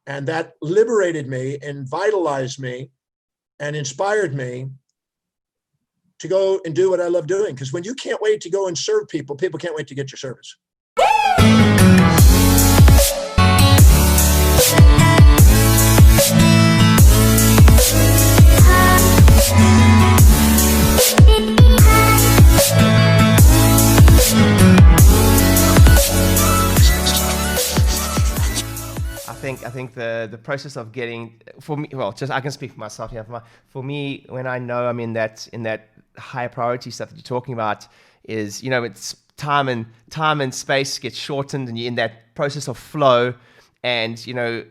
And that liberated me and vitalized me and inspired me to go and do what I love doing. Because when you can't wait to go and serve people, people can't wait to get your service. I think the process of getting, for me, well, just I can speak for myself here. For me, when I know I'm in that higher priority stuff that you're talking about, is, you know, it's time and space gets shortened, and you're in that process of flow, and, you know,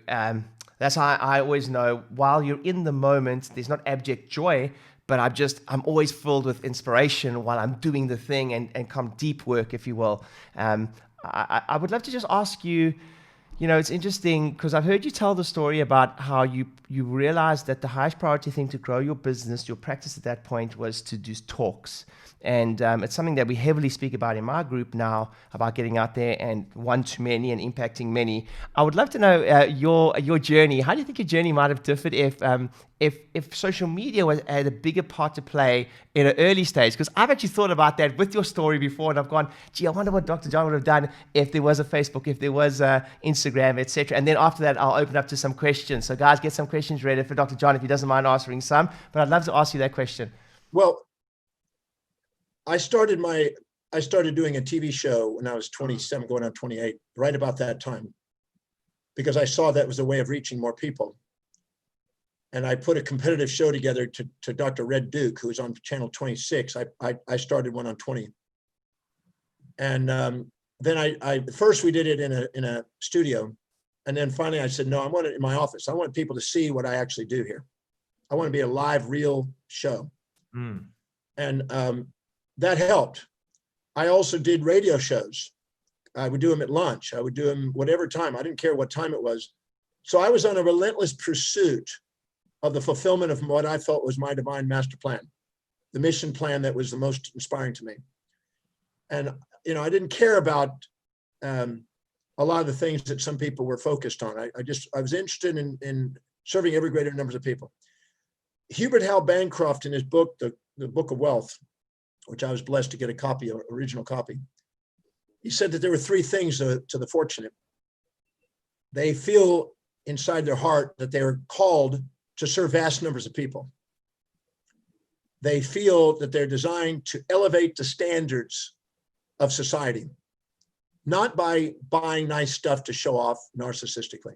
that's how I always know, while you're in the moment, there's not abject joy, but I'm always filled with inspiration while I'm doing the thing and come deep work, if you will. I would love to just ask you, you know, it's interesting because I've heard you tell the story about how you realized that the highest priority thing to grow your business, your practice at that point, was to do talks. And it's something that we heavily speak about in my group now, about getting out there and one-to-many and impacting many. I would love to know your journey. How do you think your journey might have differed if social media had a bigger part to play in an early stage? Because I've actually thought about that with your story before, and I've gone, gee, I wonder what Dr. John would have done if there was a Facebook, if there was a Instagram, etc. And then after that, I'll open up to some questions. So guys, get some questions ready for Dr. John if he doesn't mind answering some. But I'd love to ask you that question. Well, I started doing a TV show when I was 27, going on 28, right about that time, because I saw that was a way of reaching more people. And I put a competitive show together to Dr. Red Duke, who was on channel 26. I started one on 20. And then first we did it in a studio. And then finally I said, no, I want it in my office. I want people to see what I actually do here. I want to be a live, real show. Mm. And that helped. I also did radio shows. I would do them at lunch. I would do them whatever time. I didn't care what time it was. So I was on a relentless pursuit of the fulfillment of what I felt was my divine master plan, the mission plan that was the most inspiring to me. And, you know, I didn't care about a lot of the things that some people were focused on. I was interested in serving every greater numbers of people. Hubert Hal Bancroft, in his book, the Book of Wealth, which I was blessed to get a copy, an original copy, he said that there were three things to the fortunate. They feel inside their heart that they are called to serve vast numbers of people. They feel that they're designed to elevate the standards of society, not by buying nice stuff to show off narcissistically,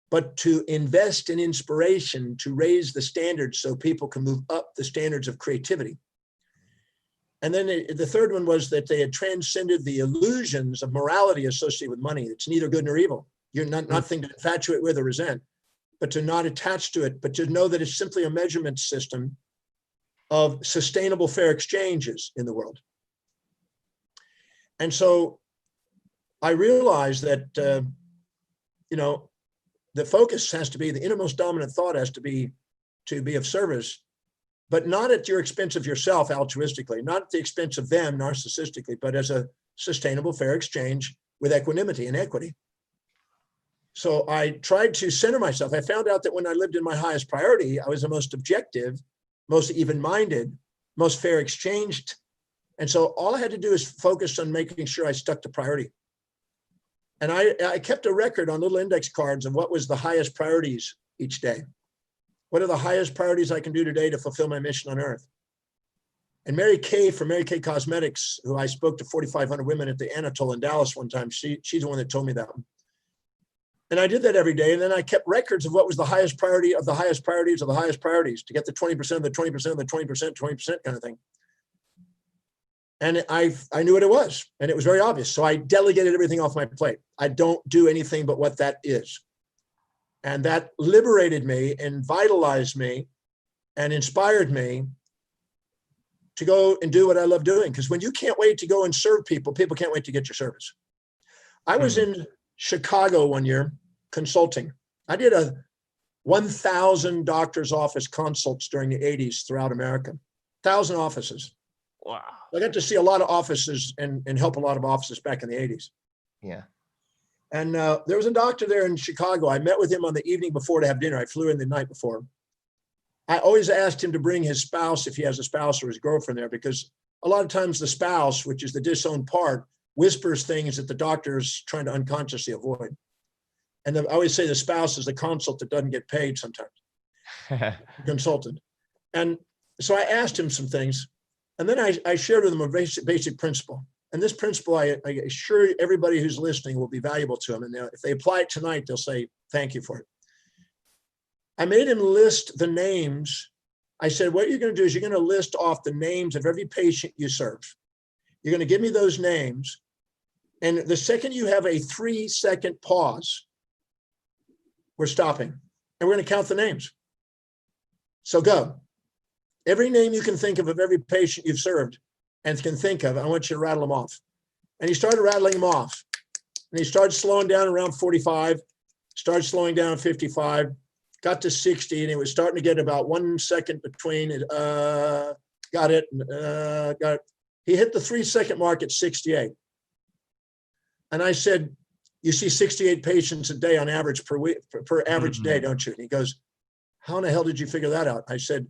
but to invest in inspiration to raise the standards so people can move up the standards of creativity. And then the third one was that they had transcended the illusions of morality associated with money. It's neither good nor evil. You're nothing to infatuate with or resent, but to not attach to it, but to know that it's simply a measurement system of sustainable fair exchanges in the world. And so I realized that, you know, the focus has to be, the innermost dominant thought has to be of service, but not at your expense of yourself altruistically, not at the expense of them narcissistically, but as a sustainable fair exchange with equanimity and equity. So I tried to center myself. I found out that when I lived in my highest priority, I was the most objective, most even-minded, most fair exchanged. And so all I had to do is focus on making sure I stuck to priority. And I kept a record on little index cards of what was the highest priorities each day. What are the highest priorities I can do today to fulfill my mission on earth? And Mary Kay from Mary Kay Cosmetics, who I spoke to 4,500 women at the Anatole in Dallas one time, she's the one that told me that one. And I did that every day. And then I kept records of what was the highest priority of the highest priorities of the highest priorities to get the 20% of the 20% of the 20%, 20% kind of thing. And I knew what it was, and it was very obvious. So I delegated everything off my plate. I don't do anything but what that is. And that liberated me and vitalized me and inspired me to go and do what I love doing. Because when you can't wait to go and serve people, people can't wait to get your service. I was in Chicago one year consulting. I did a 1,000 doctor's office consults during the 80s throughout America, 1,000 offices. Wow. I got to see a lot of offices and help a lot of offices back in the 80s. Yeah. And there was a doctor there in Chicago. I met with him on the evening before to have dinner. I flew in the night before. I always asked him to bring his spouse, if he has a spouse, or his girlfriend there, because a lot of times the spouse, which is the disowned part, whispers things that the doctor is trying to unconsciously avoid. And I always say the spouse is the consult that doesn't get paid sometimes, consultant. And so I asked him some things, and then I shared with him a basic principle. And this principle, I assure everybody who's listening, will be valuable to them. And if they apply it tonight, they'll say, thank you for it. I made him list the names. I said, what you're going to do is you're going to list off the names of every patient you serve. You're going to give me those names. And the second you have a 3-second pause, we're stopping. And we're going to count the names. So go. Every name you can think of every patient you've served and can think of, I want you to rattle them off. And he started rattling them off. And he started slowing down around 45, started slowing down at 55, got to 60, and it was starting to get about 1 second between it. Got it. Got it. He hit the 3-second mark at 68. And I said, you see 68 patients a day on average per week, per average day, don't you? And he goes, how in the hell did you figure that out? I said,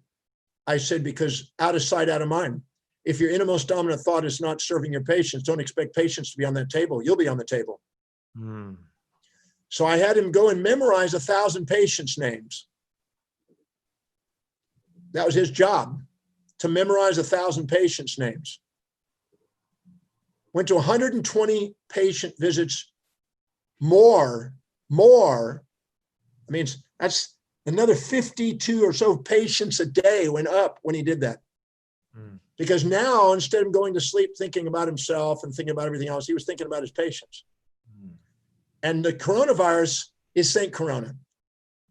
because out of sight, out of mind. If your innermost dominant thought is not serving your patients, don't expect patients to be on that table. You'll be on the table. So I had him go and memorize 1,000 patients' names. That was his job, to memorize 1,000 patients' names. Went to 120 patient visits more. I mean, that's another 52 or so patients a day went up when he did that. Because now, instead of going to sleep thinking about himself and thinking about everything else, he was thinking about his patients. And the coronavirus is St.Corona.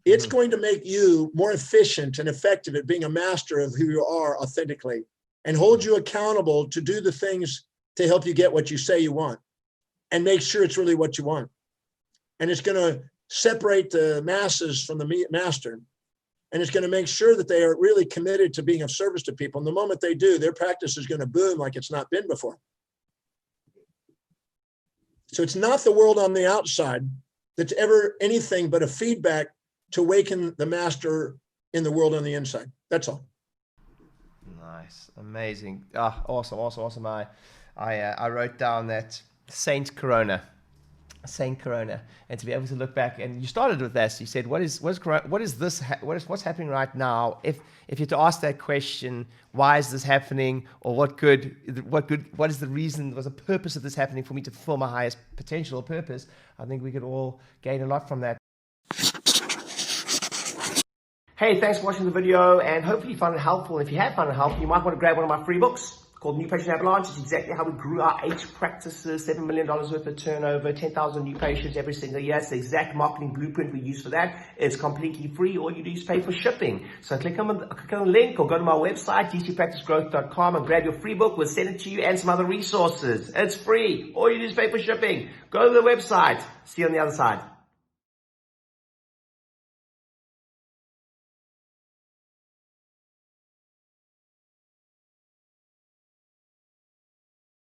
It's going to make you more efficient and effective at being a master of who you are authentically, and hold you accountable to do the things to help you get what you say you want, and make sure it's really what you want. And it's going to separate the masses from the master. And it's going to make sure that they are really committed to being of service to people. And the moment they do, their practice is going to boom like it's not been before. So it's not the world on the outside that's ever anything but a feedback to awaken the master in the world on the inside. That's all. Nice. Amazing. Awesome. I wrote down that St.Corona, and to be able to look back, and you started with this. You said, what's happening right now? If you're to ask that question, why is this happening, or what is the reason, what's the purpose of this happening for me to fulfill my highest potential or purpose? I think we could all gain a lot from that. Hey, thanks for watching the video, and hopefully you found it helpful. If you have found it helpful, you might want to grab one of my free books called New Patient Avalanche. It's exactly how we grew our 8 practices, $7 million worth of turnover, 10,000 new patients every single year. It's the exact marketing blueprint we use for that. It's completely free. All you do is pay for shipping. So click on the link or go to my website, dcpracticegrowth.com, and grab your free book. We'll send it to you and some other resources. It's free. All you do is pay for shipping. Go to the website. See you on the other side.